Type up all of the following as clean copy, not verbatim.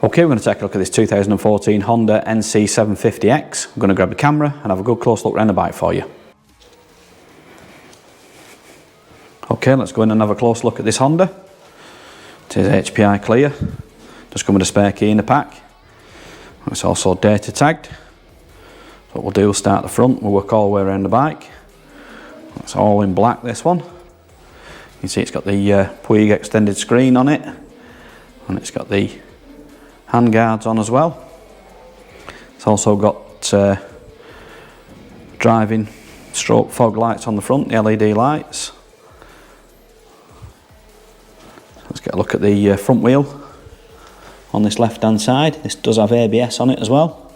Okay, we're going to take a look at this 2014 Honda NC750X. I'm going to grab the camera and have a good close look around the bike for you. Okay, let's go in and have a close look at this Honda. It is HPI clear. Just come with a spare key in the pack. It's also data tagged. So what we'll do, we'll start at the front, we'll work all the way around the bike. It's all in black, this one. You can see it's got the Puig extended screen on it, and it's got the hand guards on as well. It's also got driving stroke fog lights on the front, the LED lights. Let's get a look at the front wheel on this left hand side. This does have ABS on it as well.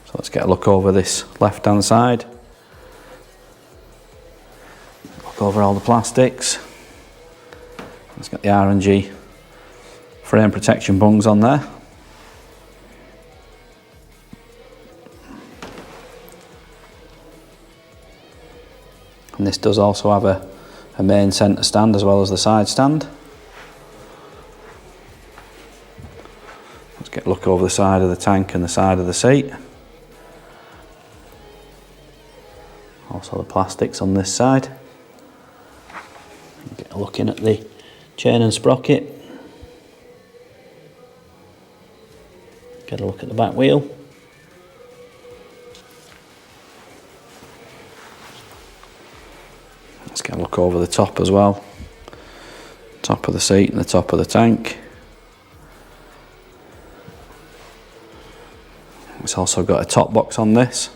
So let's get a look over this left hand side. Look over all the plastics. It's got the R&G frame protection bungs on there. And this does also have a main centre stand as well as the side stand. Let's get a look over the side of the tank and the side of the seat. Also the plastics on this side. Get a look in at the chain and sprocket. Get a look at the back wheel. Let's get a look over the top as well. Top of the seat and the top of the tank. It's also got a top box on this.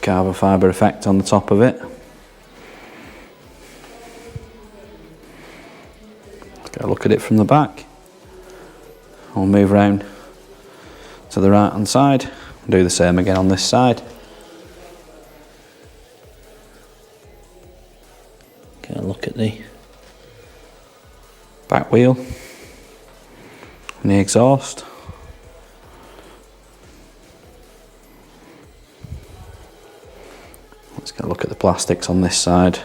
Carbon fibre effect on the top of it. Let's get a look at it from the back. We'll move round to the right hand side. Do the same again on this side. Get a look at the back wheel and the exhaust. Let's get a look at the plastics on this side.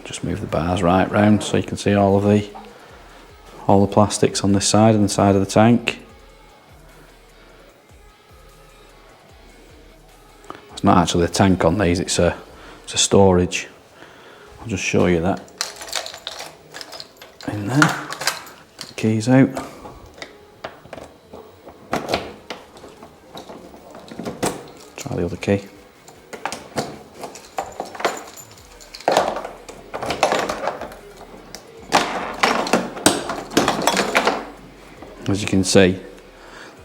Just move the bars right round so you can see all the plastics on this side and the side of the tank. It's not actually a tank on these, it's a storage. I'll just show you that in there. Get the keys out. Try the other key. As you can see,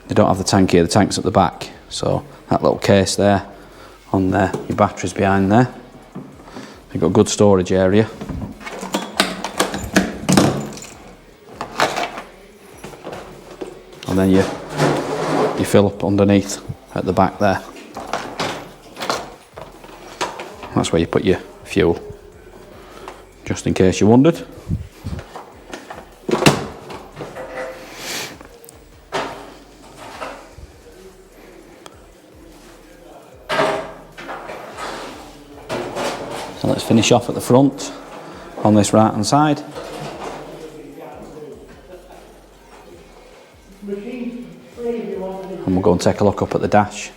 you don't have the tank here, the tank's at the back. So that little case there, on there, your battery's behind there. You've got a good storage area. And then you fill up underneath at the back there. That's where you put your fuel, just in case you wondered. So let's finish off at the front on this right hand side. And we'll go and take a look up at the dash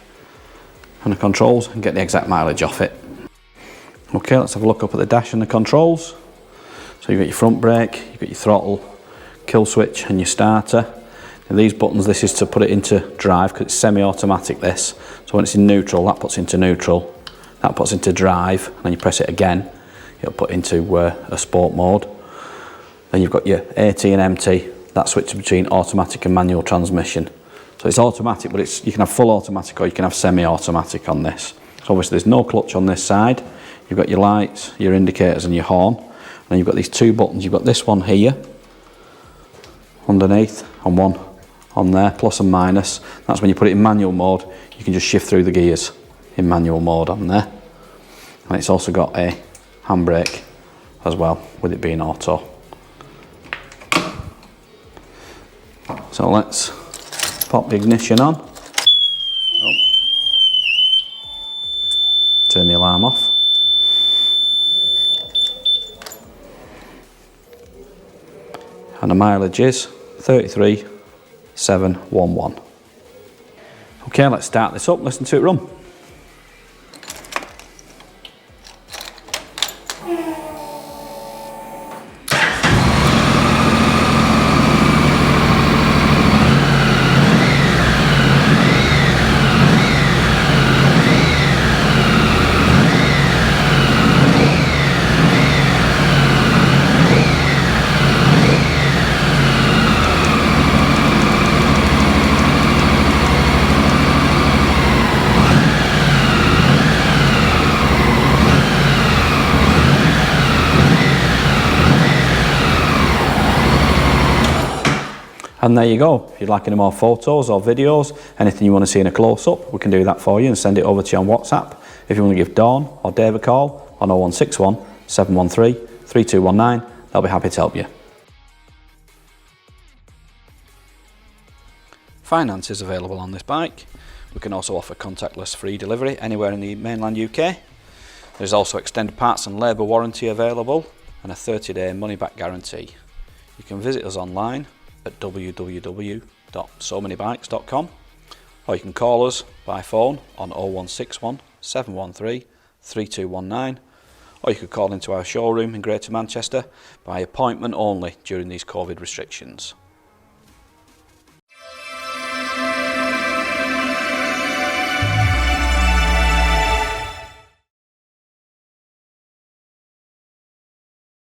and the controls and get the exact mileage off it. Okay, let's have a look up at the dash and the controls. So you've got your front brake, you've got your throttle, kill switch and your starter. And these buttons, this is to put it into drive because it's semi-automatic this. So when it's in neutral, that puts into neutral. That puts into drive, and then you press it again, it'll put into a sport mode. Then you've got your AT and MT, that switches between automatic and manual transmission. So it's automatic, but you can have full automatic or you can have semi-automatic on this. So obviously there's no clutch on this side. You've got your lights, your indicators and your horn. And then you've got these two buttons. You've got this one here, underneath, and one on there, plus and minus. That's when you put it in manual mode. You you can just shift through the gears in manual mode on there. And it's also got a handbrake as well, with it being auto. So let's pop the ignition on. Oh. Turn the alarm off. And the mileage is 33,711. Okay, let's start this up, listen to it run. And there you go. If you'd like any more photos or videos, anything you want to see in a close-up, we can do that for you and send it over to you on WhatsApp. If you want to give Dawn or Dave a call on 0161 713 3219, they'll be happy to help you. Finance is available on this bike. We can also offer contactless free delivery anywhere in the mainland UK. There's also extended parts and labour warranty available and a 30-day money-back guarantee. You can visit us online at www.SoManyBikes.com, or you can call us by phone on 0161 713 3219, or you could call into our showroom in Greater Manchester by appointment only during these COVID restrictions.